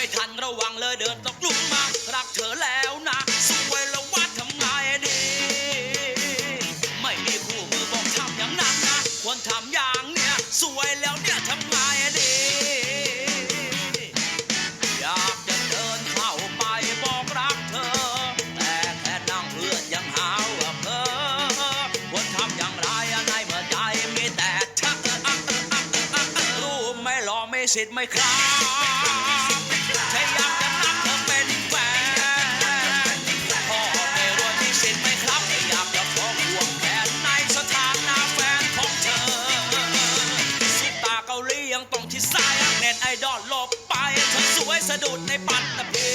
ไม่ทันระวังเลยเดินตกหลุมมารักเธอแล้วนะสวยแล้วว่าทำไงดีไม่มีคู่มือบอกทำอย่างนั้นนะควรทำอย่างเนี้ยสวยแล้วเนี่ยทำไงดีอยากจะเดินเข้าไปบอกรักเธอแต่แค่นั่งเพื่อนยังหาว่าเพ้อควรทำอย่างไรในเมื่อใจมีแต่เธอรู้ไม่รอไม่สิทธิ์ไม่คลาแค่อยากจะนับเธอเป็นแฟนพ่อไม่รวยมีสิทธิ์ไม่ครับอยากจะขอห่วงแขนในสถานะแฟนของเธอซุปตาเกาหลียังต้องชิดซ้ายเน็ตไอดอลลบไปเธอสวยสะดุดในปัตตภี